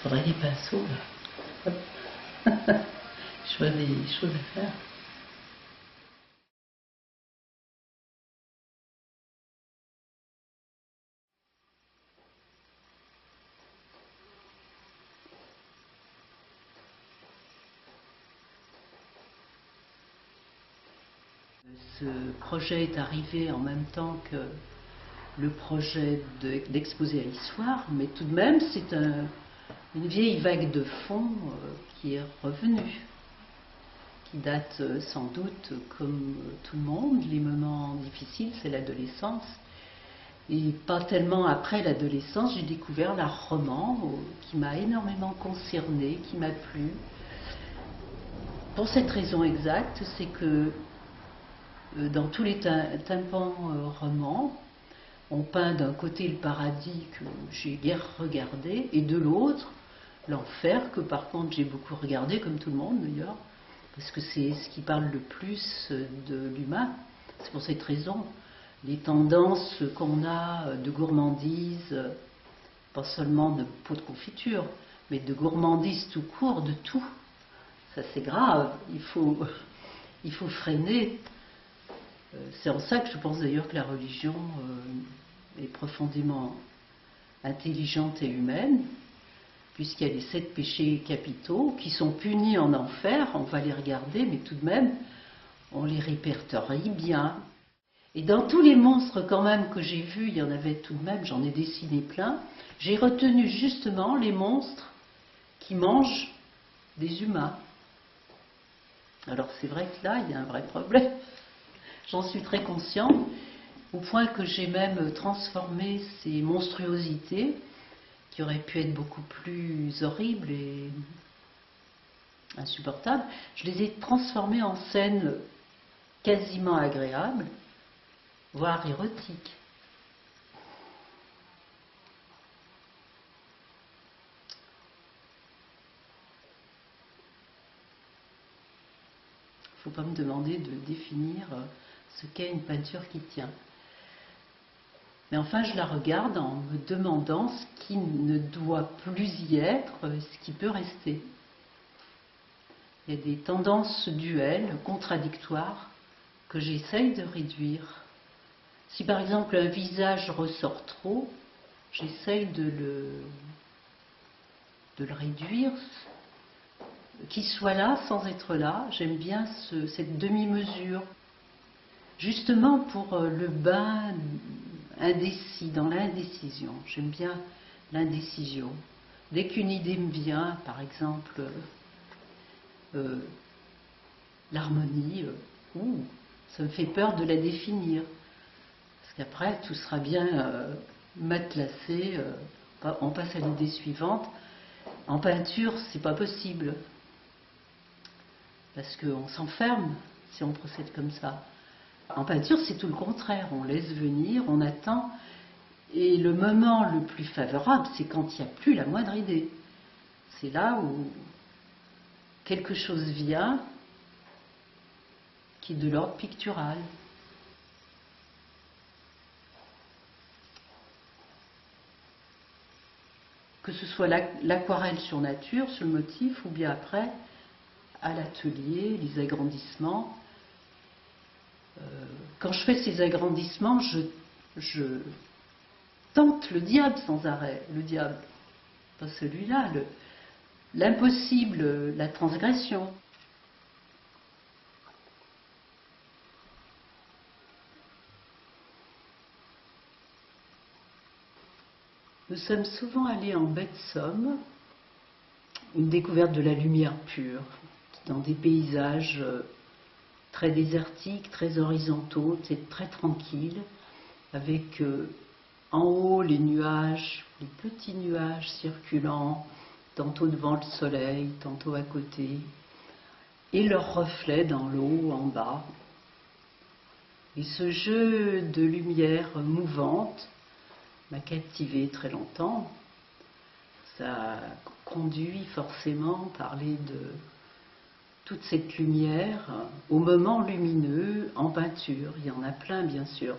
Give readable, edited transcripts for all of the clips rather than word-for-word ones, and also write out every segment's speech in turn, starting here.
Faudrait des pinceaux là. Je vois des choses à faire. Ce projet est arrivé en même temps que le projet d'exposer à l'histoire, mais tout de même c'est une vieille vague de fond qui est revenue, qui date sans doute, comme tout le monde, les moments difficiles, c'est l'adolescence. Et pas tellement après l'adolescence, j'ai découvert l'art roman qui m'a énormément concernée, qui m'a plu. Pour cette raison exacte, c'est que dans tous les tympans romans, on peint d'un côté le paradis que j'ai guère regardé, et de l'autre, l'enfer, que par contre j'ai beaucoup regardé, comme tout le monde d'ailleurs, parce que c'est ce qui parle le plus de l'humain. C'est pour cette raison, les tendances qu'on a de gourmandise, pas seulement de pots de confiture, mais de gourmandise tout court, de tout. Ça c'est grave, il faut freiner. C'est en ça que je pense d'ailleurs que la religion est profondément intelligente et humaine, puisqu'il y a les 7 péchés capitaux qui sont punis en enfer, on va les regarder, mais tout de même, on les répertorie bien. Et dans tous les monstres quand même que j'ai vus, il y en avait tout de même, j'en ai dessiné plein, j'ai retenu justement les monstres qui mangent des humains. Alors c'est vrai que là, il y a un vrai problème. J'en suis très consciente, au point que j'ai même transformé ces monstruosités, qui auraient pu être beaucoup plus horribles et insupportables, je les ai transformées en scènes quasiment agréables, voire érotiques. Il ne faut pas me demander de définir ce qu'est une peinture qui tient. Mais enfin, je la regarde en me demandant ce qui ne doit plus y être, ce qui peut rester. Il y a des tendances duelles, contradictoires, que j'essaye de réduire. Si par exemple un visage ressort trop, j'essaye de le réduire, qu'il soit là sans être là. J'aime bien cette demi-mesure. Justement pour le bain indécis, dans l'indécision. J'aime bien l'indécision. Dès qu'une idée me vient, par exemple, l'harmonie, ça me fait peur de la définir. Parce qu'après, tout sera bien matelassé, on passe à l'idée suivante. En peinture, c'est pas possible. Parce qu'on s'enferme si on procède comme ça. En peinture, c'est tout le contraire. On laisse venir, on attend. Et le moment le plus favorable, c'est quand il n'y a plus la moindre idée. C'est là où quelque chose vient qui est de l'ordre pictural. Que ce soit l'aquarelle sur nature, sur le motif, ou bien après, à l'atelier, les agrandissements. Quand je fais ces agrandissements, je tente le diable sans arrêt. Le diable, pas celui-là, l'impossible, la transgression. Nous sommes souvent allés en baie de Somme, une découverte de la lumière pure, dans des paysages très désertiques, très horizontaux, très tranquilles, avec en haut les nuages, les petits nuages circulant, tantôt devant le soleil, tantôt à côté, et leurs reflets dans l'eau en bas. Et ce jeu de lumière mouvante m'a captivé très longtemps. Ça conduit forcément à parler de toute cette lumière au moment lumineux en peinture. Il y en a plein, bien sûr.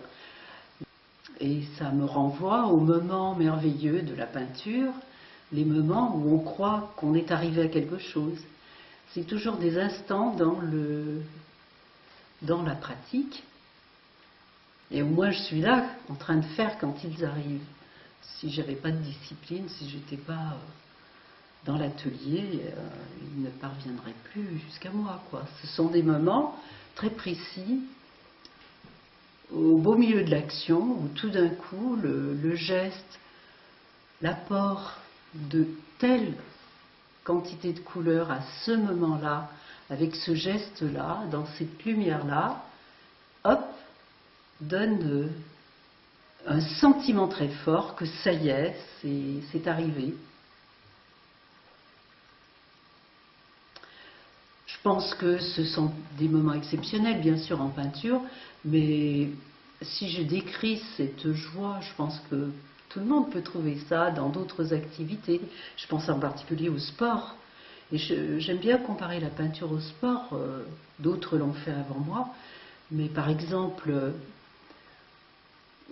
Et ça me renvoie au moment merveilleux de la peinture, les moments où on croit qu'on est arrivé à quelque chose. C'est toujours des instants dans la pratique. Et moi, je suis là, en train de faire quand ils arrivent. Si j'avais pas de discipline, si j'étais pas dans l'atelier, ils ne parviendraient plus jusqu'à moi, quoi. Ce sont des moments très précis, au beau milieu de l'action, où tout d'un coup, le geste, l'apport de telle quantité de couleurs à ce moment-là, avec ce geste-là, dans cette lumière-là, hop, donne un sentiment très fort que ça y est, c'est arrivé. Je pense que ce sont des moments exceptionnels, bien sûr, en peinture, mais si je décris cette joie, je pense que tout le monde peut trouver ça dans d'autres activités. Je pense en particulier au sport. Et j'aime bien comparer la peinture au sport. D'autres l'ont fait avant moi. Mais par exemple,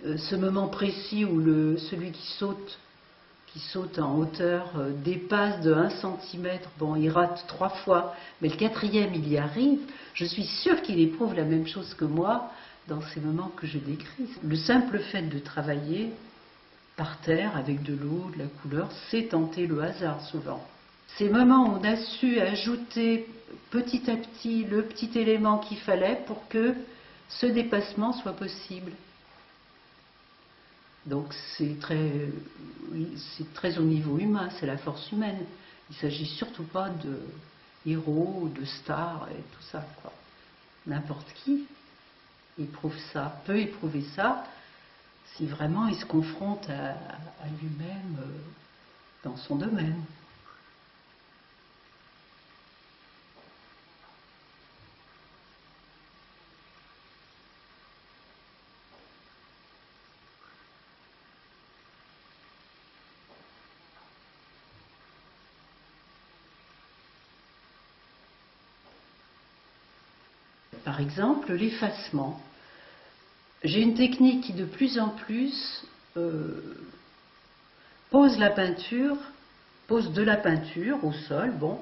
ce moment précis où celui qui saute en hauteur dépasse de 1 centimètre, bon, il rate 3 fois, mais le 4e, il y arrive, je suis sûre qu'il éprouve la même chose que moi dans ces moments que je décris. Le simple fait de travailler par terre avec de l'eau, de la couleur, c'est tenter le hasard souvent. Ces moments où on a su ajouter petit à petit le petit élément qu'il fallait pour que ce dépassement soit possible. Donc c'est très au niveau humain, c'est la force humaine. Il ne s'agit surtout pas de héros, de stars et tout ça, quoi. N'importe qui éprouve ça, peut éprouver ça, si vraiment il se confronte à lui-même dans son domaine. Par exemple, l'effacement. J'ai une technique qui de plus en plus pose de la peinture au sol, bon,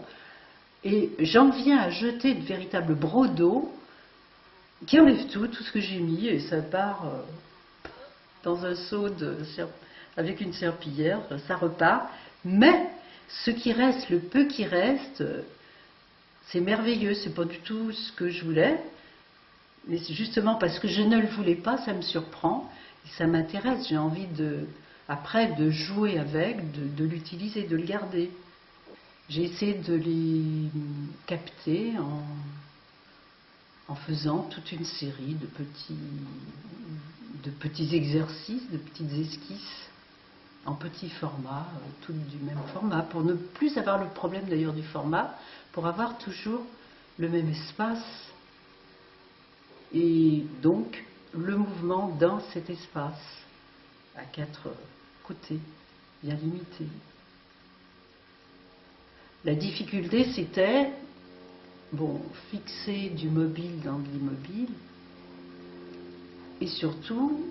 et j'en viens à jeter de véritables brodeaux qui enlèvent tout ce que j'ai mis, et ça part dans un seau avec une serpillière, ça repart. Mais ce qui reste, le peu qui reste, c'est merveilleux, c'est pas du tout ce que je voulais, mais c'est justement parce que je ne le voulais pas, ça me surprend, et ça m'intéresse, j'ai envie après de jouer avec, de l'utiliser, de le garder. J'ai essayé de les capter en faisant toute une série de petits exercices, de petites esquisses en petit format, toutes du même format, pour ne plus avoir le problème d'ailleurs du format, pour avoir toujours le même espace et donc le mouvement dans cet espace à 4 côtés, bien limité. La difficulté, c'était fixer du mobile dans de l'immobile et surtout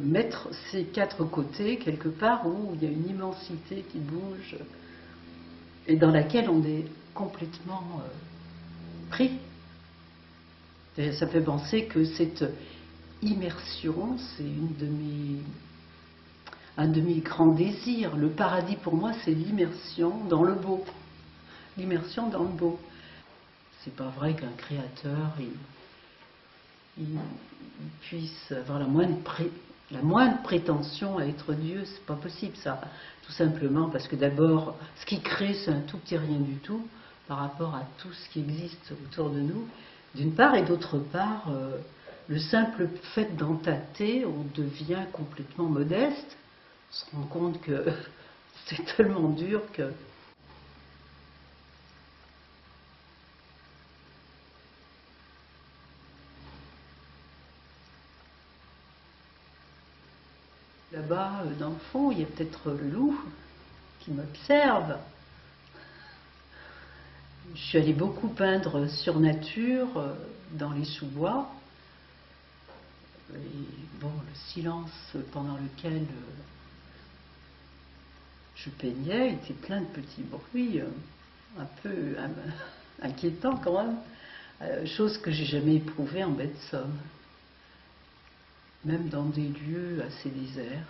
mettre ces 4 côtés quelque part où il y a une immensité qui bouge et dans laquelle on est complètement pris. Et ça fait penser que cette immersion, c'est un de mes grands désirs. Le paradis pour moi, c'est l'immersion dans le beau. L'immersion dans le beau. C'est pas vrai qu'un créateur il puisse avoir la moindre prétention à être Dieu. C'est pas possible, ça. Tout simplement parce que d'abord, ce qui crée, c'est un tout petit rien du tout par rapport à tout ce qui existe autour de nous, d'une part, et d'autre part, le simple fait d'en tâter, on devient complètement modeste, on se rend compte que c'est tellement dur que... Là-bas, dans le fond, il y a peut-être le loup qui m'observe. Je suis allée beaucoup peindre sur nature, dans les sous-bois. Et le silence pendant lequel je peignais, il était plein de petits bruits, un peu inquiétants quand même, chose que j'ai jamais éprouvée en baie de Somme, même dans des lieux assez déserts.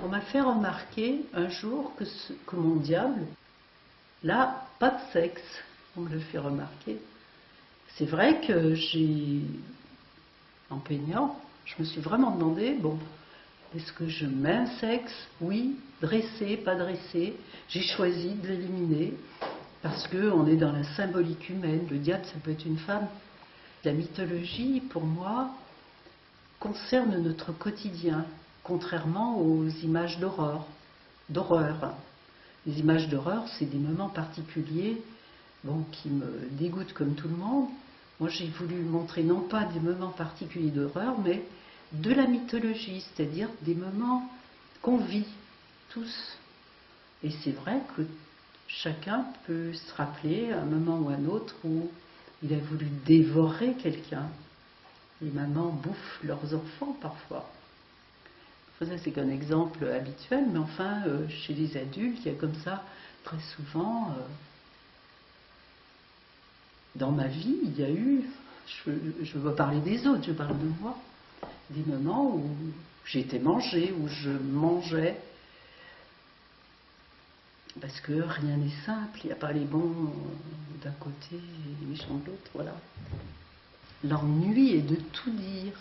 On m'a fait remarquer un jour que mon diable, là, pas de sexe, on me le fait remarquer. C'est vrai que en peignant, je me suis vraiment demandé, bon, est-ce que je mets un sexe? Oui, dressé, pas dressé. J'ai choisi de l'éliminer parce qu'on est dans la symbolique humaine. Le diable, ça peut être une femme. La mythologie, pour moi, concerne notre quotidien, contrairement aux images d'horreur. Les images d'horreur, c'est des moments particuliers, bon, qui me dégoûtent comme tout le monde. Moi, j'ai voulu montrer non pas des moments particuliers d'horreur, mais de la mythologie, c'est-à-dire des moments qu'on vit tous. Et c'est vrai que chacun peut se rappeler à un moment ou à un autre où il a voulu dévorer quelqu'un. Les mamans bouffent leurs enfants parfois. Ça, c'est qu'un exemple habituel, mais enfin, chez les adultes, il y a comme ça, très souvent, dans ma vie, il y a eu, je ne veux pas parler des autres, je parle de moi, des moments où j'ai été mangée, où je mangeais, parce que rien n'est simple, il n'y a pas les bons d'un côté et les méchants de l'autre, voilà. L'ennui est de tout dire.